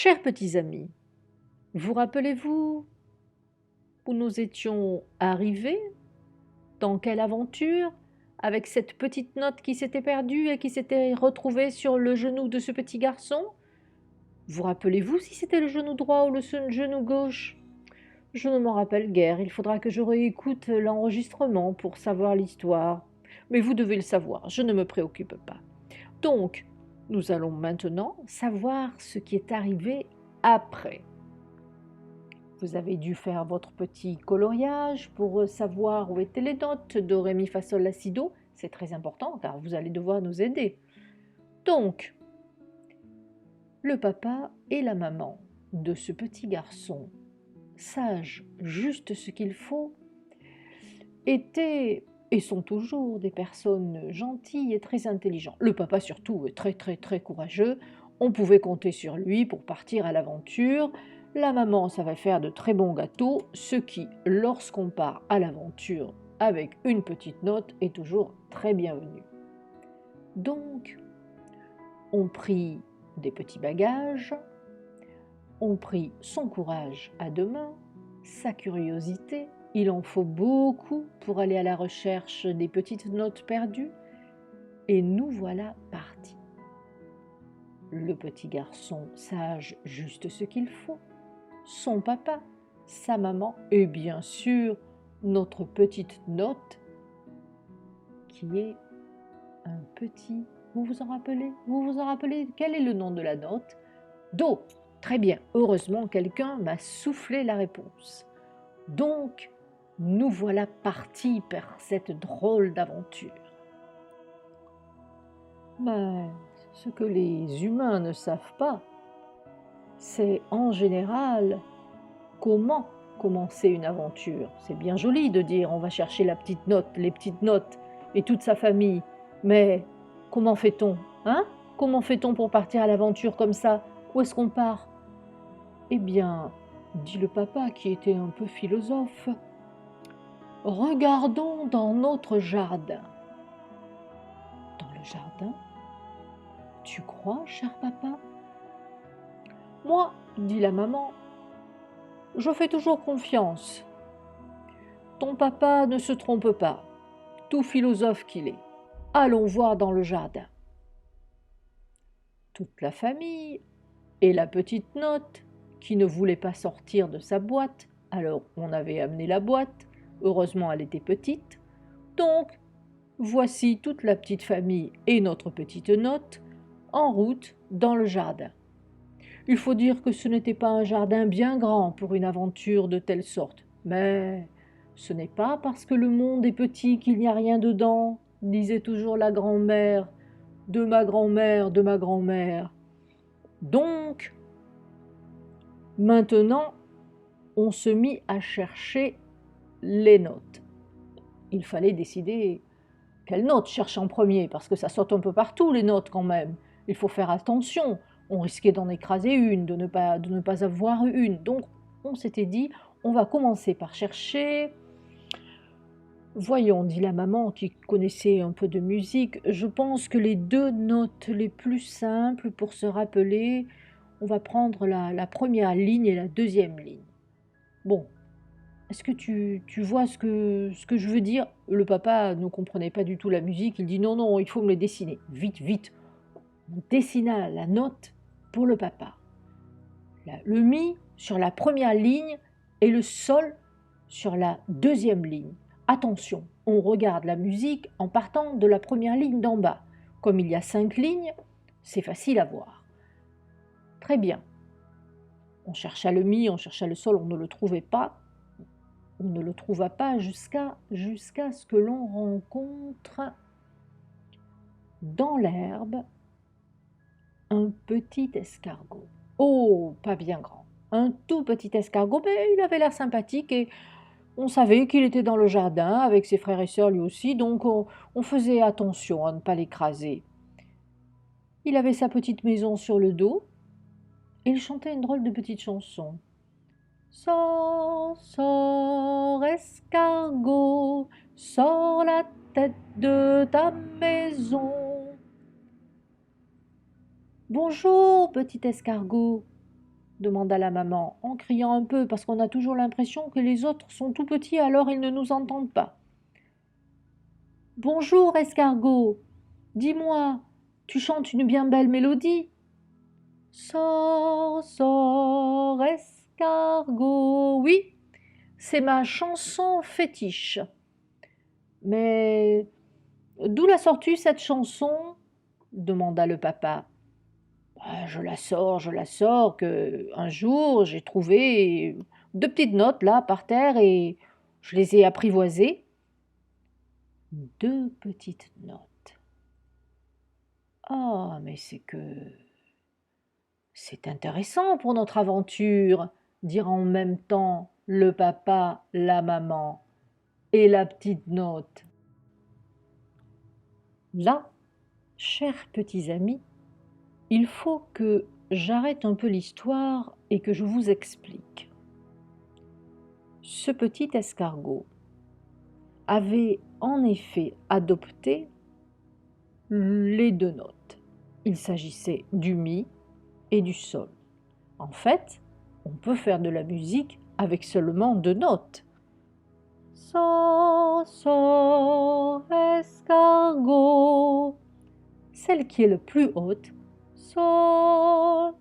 Chers petits amis, vous rappelez-vous où nous étions arrivés? Dans quelle aventure? Avec cette petite note qui s'était perdue et qui s'était retrouvée sur le genou de ce petit garçon? Vous rappelez-vous si c'était le genou droit ou le genou gauche? Je ne m'en rappelle guère, il faudra que je réécoute l'enregistrement pour savoir l'histoire. Mais vous devez le savoir, je ne me préoccupe pas. Donc, nous allons maintenant savoir ce qui est arrivé après. Vous avez dû faire votre petit coloriage pour savoir où étaient les notes do, ré, mi, fa, sol, la, si, do. C'est très important car vous allez devoir nous aider. Donc, le papa et la maman de ce petit garçon, sages juste ce qu'il faut, étaient et sont toujours des personnes gentilles et très intelligentes. Le papa surtout est très courageux. On pouvait compter sur lui pour partir à l'aventure. La maman savait faire de très bons gâteaux, ce qui, lorsqu'on part à l'aventure avec une petite note, est toujours très bienvenu. Donc, on prit des petits bagages, on prit son courage à deux mains, sa curiosité. Il en faut beaucoup pour aller à la recherche des petites notes perdues. Et nous voilà partis. Le petit garçon sage juste ce qu'il faut, son papa, sa maman et bien sûr notre petite note qui est un petit... Vous vous en rappelez? Vous vous en rappelez? Quel est le nom de la note? Do. Très bien. Heureusement, quelqu'un m'a soufflé la réponse. Donc, nous voilà partis vers cette drôle d'aventure. Mais ce que les humains ne savent pas, c'est en général comment commencer une aventure. C'est bien joli de dire on va chercher la petite note, les petites notes et toute sa famille, mais comment fait-on, hein? Comment fait-on pour partir à l'aventure comme ça? Où est-ce qu'on part? Eh bien, dit le papa qui était un peu philosophe, regardons dans notre jardin. Dans le jardin? Tu crois, cher papa? Moi, dit la maman, je fais toujours confiance. Ton papa ne se trompe pas, tout philosophe qu'il est. Allons voir dans le jardin. Toute la famille et la petite note qui ne voulait pas sortir de sa boîte, alors on avait amené la boîte, heureusement elle était petite. Donc, voici toute la petite famille et notre petite note en route dans le jardin. Il faut dire que ce n'était pas un jardin bien grand pour une aventure de telle sorte, mais ce n'est pas parce que le monde est petit qu'il n'y a rien dedans, disait toujours la grand-mère de ma grand-mère, de ma grand-mère. Donc, maintenant, on se mit à chercher les notes. Il fallait décider quelle note chercher en premier, parce que ça saute un peu partout les notes quand même. Il faut faire attention, on risquait d'en écraser une, de ne pas avoir une. Donc on s'était dit, on va commencer par chercher. Voyons, dit la maman qui connaissait un peu de musique, je pense que les deux notes les plus simples pour se rappeler, on va prendre la première ligne et la deuxième ligne. Bon, est-ce que tu vois ce que je veux dire? Le papa ne comprenait pas du tout la musique, il dit non, non, il faut me les dessiner. Vite, vite. On dessina la note pour le papa. Le mi sur la première ligne et le sol sur la deuxième ligne. Attention, on regarde la musique en partant de la première ligne d'en bas. Comme il y a 5 lignes, c'est facile à voir. Très bien. On chercha le mi, on chercha le sol, on ne le trouvait pas. On ne le trouva pas jusqu'à ce que l'on rencontre dans l'herbe un petit escargot. Oh, pas bien grand. Un tout petit escargot, mais il avait l'air sympathique et on savait qu'il était dans le jardin avec ses frères et sœurs lui aussi, donc on faisait attention à ne pas l'écraser. Il avait sa petite maison sur le dos et il chantait une drôle de petite chanson. Sors, sors, escargot, sors la tête de ta maison. Bonjour, petit escargot. demanda la maman, en criant un peu parce qu'on a toujours l'impression que les autres sont tout petits alors ils ne nous entendent pas. Bonjour, escargot. Dis-moi, tu chantes une bien belle mélodie. Sors, sors, escargot. Oui, c'est ma chanson fétiche. Mais d'où la sors-tu cette chanson? Demanda le papa. Ah, je la sors, que un jour j'ai trouvé deux petites notes là par terre et je les ai apprivoisées. Deux petites notes. Ah, mais c'est intéressant pour notre aventure, dirent en même temps le papa, la maman et la petite note. Là, chers petits amis, il faut que j'arrête un peu l'histoire et que je vous explique. Ce petit escargot avait en effet adopté les deux notes. Il s'agissait du mi et du sol. En fait, on peut faire de la musique avec seulement deux notes. Sol, sol, escargot. Celle qui est le plus haute, sol,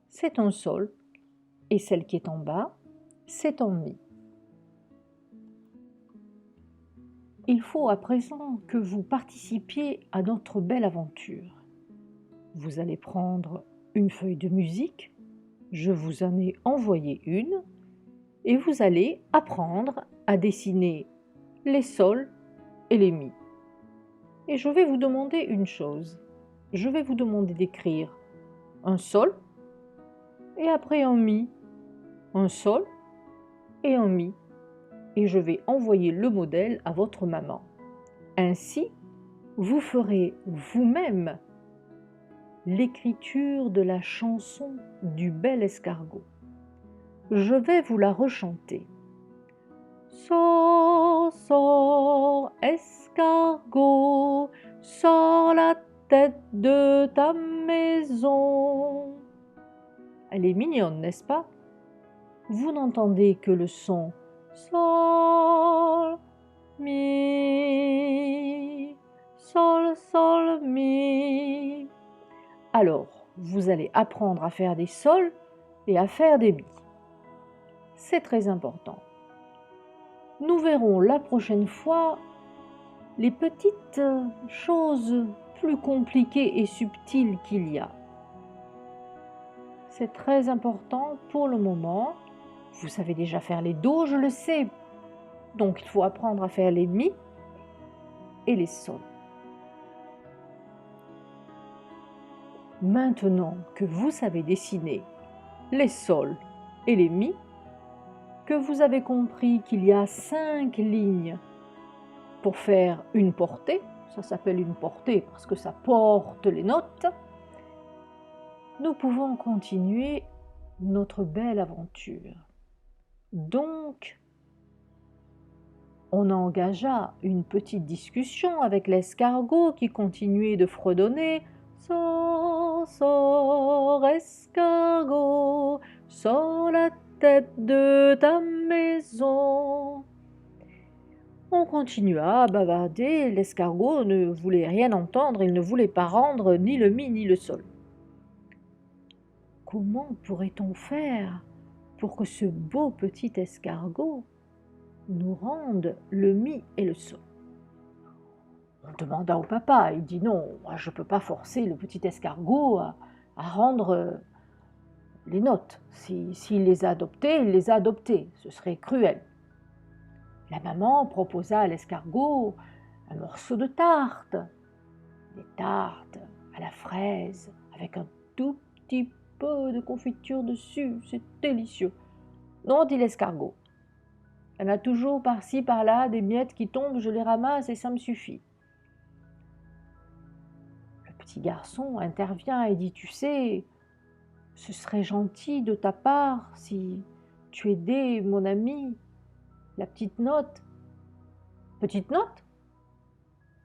c'est un sol. Et celle qui est en bas, c'est un mi. Il faut à présent que vous participiez à notre belle aventure. Vous allez prendre une feuille de musique, je vous en ai envoyé une, et vous allez apprendre à dessiner les sols et les mi. Et je vais vous demander une chose. Je vais vous demander d'écrire un sol et après un mi, un sol et un mi. Et je vais envoyer le modèle à votre maman. Ainsi, vous ferez vous-même l'écriture de la chanson du bel escargot. Je vais vous la rechanter. Sors, sors, escargot, sors la tête de ta maison. Elle est mignonne, n'est-ce pas? Vous n'entendez que le son sol, mi, sol, sol, mi. Alors, vous allez apprendre à faire des sols et à faire des mi. C'est très important. Nous verrons la prochaine fois les petites choses plus compliquées et subtiles qu'il y a. C'est très important pour le moment. Vous savez déjà faire les do, je le sais. Donc il faut apprendre à faire les mi et les sol. Maintenant que vous savez dessiner les sols et les mi, que vous avez compris qu'il y a 5 lignes pour faire une portée, ça s'appelle une portée parce que ça porte les notes, nous pouvons continuer notre belle aventure. Donc, on engagea une petite discussion avec l'escargot qui continuait de fredonner « Sors, sors, escargot, sors la tête de ta maison ». On continua à bavarder, l'escargot ne voulait rien entendre, il ne voulait pas rendre ni le mi ni le sol. Comment pourrait-on faire pour que ce beau petit escargot nous rende le mi et le sol? On demanda au papa, il dit non, moi je ne peux pas forcer le petit escargot à rendre les notes. S'il les a adoptées, il les a adoptées, ce serait cruel. La maman proposa à l'escargot un morceau de tarte, des tartes à la fraise avec un tout petit peu de confiture dessus, c'est délicieux. Non, dit l'escargot. Il y en a toujours par-ci, par-là, des miettes qui tombent, je les ramasse et ça me suffit. Le petit garçon intervient et dit, tu sais, ce serait gentil de ta part si tu aidais mon ami, la petite note. Petite note?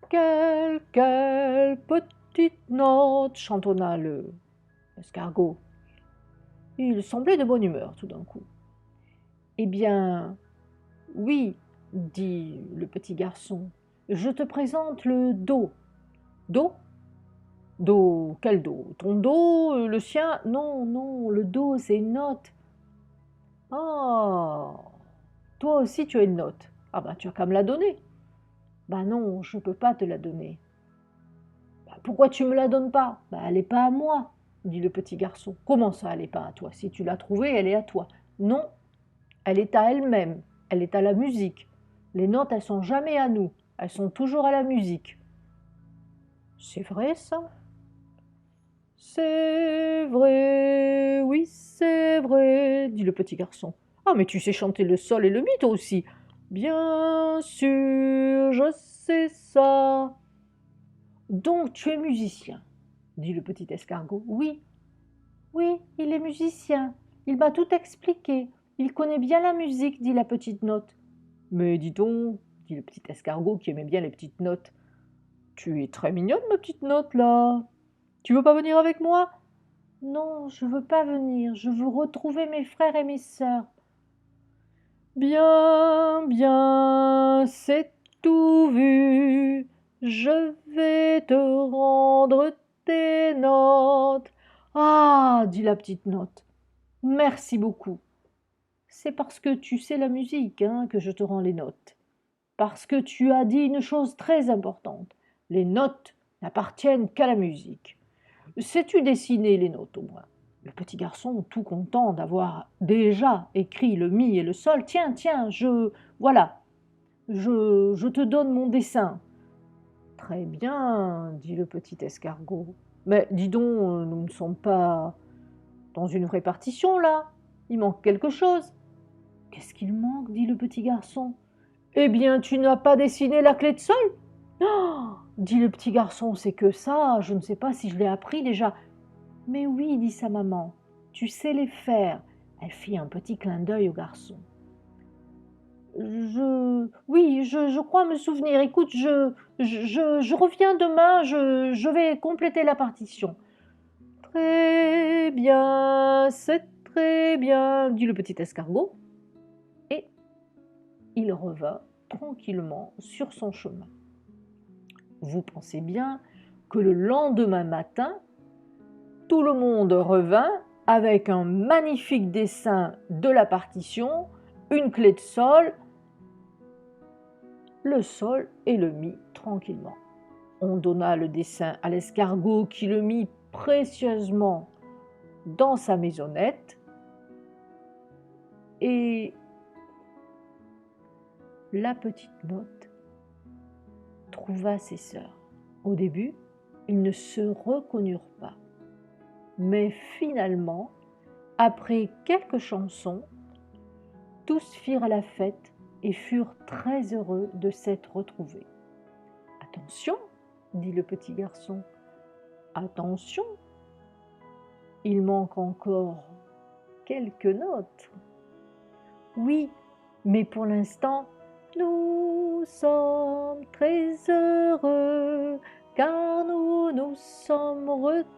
Quelle petite note, chantonna l'escargot. Il semblait de bonne humeur tout d'un coup. Eh bien, oui, dit le petit garçon, je te présente le Do. Do? Do, quel Do? Ton Do, le sien? Non, non, le Do, c'est une note. Ah, toi aussi tu as une note. Ah ben tu as qu'à me la donner. Bah non, je ne peux pas te la donner. Bah, pourquoi tu me la donnes pas? Bah elle n'est pas à moi, dit le petit garçon. Comment ça, elle n'est pas à toi? Si tu l'as trouvée, elle est à toi. Non, elle est à elle-même. Elle est à la musique. Les notes, elles sont jamais à nous. Elles sont toujours à la musique. C'est vrai ça? C'est vrai, oui, c'est vrai, dit le petit garçon. Ah, mais tu sais chanter le sol et le mi, toi aussi. Bien sûr, je sais ça. Donc tu es musicien, dit le petit escargot. Oui, oui, il est musicien. Il m'a tout expliqué. Il connaît bien la musique, dit la petite note. Mais dis donc, dit le petit escargot qui aimait bien les petites notes. Tu es très mignonne, ma petite note, là. Tu veux pas venir avec moi? Non, je veux pas venir, je veux retrouver mes frères et mes sœurs. Bien, bien, c'est tout vu. Je vais te rendre tes notes. Ah, dit la petite note. Merci beaucoup. C'est parce que tu sais la musique, hein, que je te rends les notes. Parce que tu as dit une chose très importante. Les notes n'appartiennent qu'à la musique. Sais-tu dessiner les notes au moins? Le petit garçon, tout content d'avoir déjà écrit le mi et le sol, tiens, tiens, voilà, je te donne mon dessin. Très bien, dit le petit escargot. Mais dis donc, nous ne sommes pas dans une vraie partition là. Il manque quelque chose. Qu'est-ce qu'il manque? Dit le petit garçon. Eh bien, tu n'as pas dessiné la clé de sol? Oh, dit le petit garçon, c'est que ça, je ne sais pas si je l'ai appris déjà. Mais oui, dit sa maman, tu sais les faire. Elle fit un petit clin d'œil au garçon. Oui, je crois me souvenir. Écoute, je reviens demain, je vais compléter la partition. Très bien, c'est très bien, dit le petit escargot. Et il revint tranquillement sur son chemin. Vous pensez bien que le lendemain matin, tout le monde revint avec un magnifique dessin de la partition, une clé de sol, le sol et le mi tranquillement. On donna le dessin à l'escargot qui le mit précieusement dans sa maisonnette et la petite note trouva ses sœurs. Au début, ils ne se reconnurent pas. Mais finalement, après quelques chansons, tous firent la fête et furent très heureux de s'être retrouvés. « Attention, dit le petit garçon, attention, il manque encore quelques notes. Oui, mais pour l'instant, nous sommes très heureux car nous nous sommes retrouvés.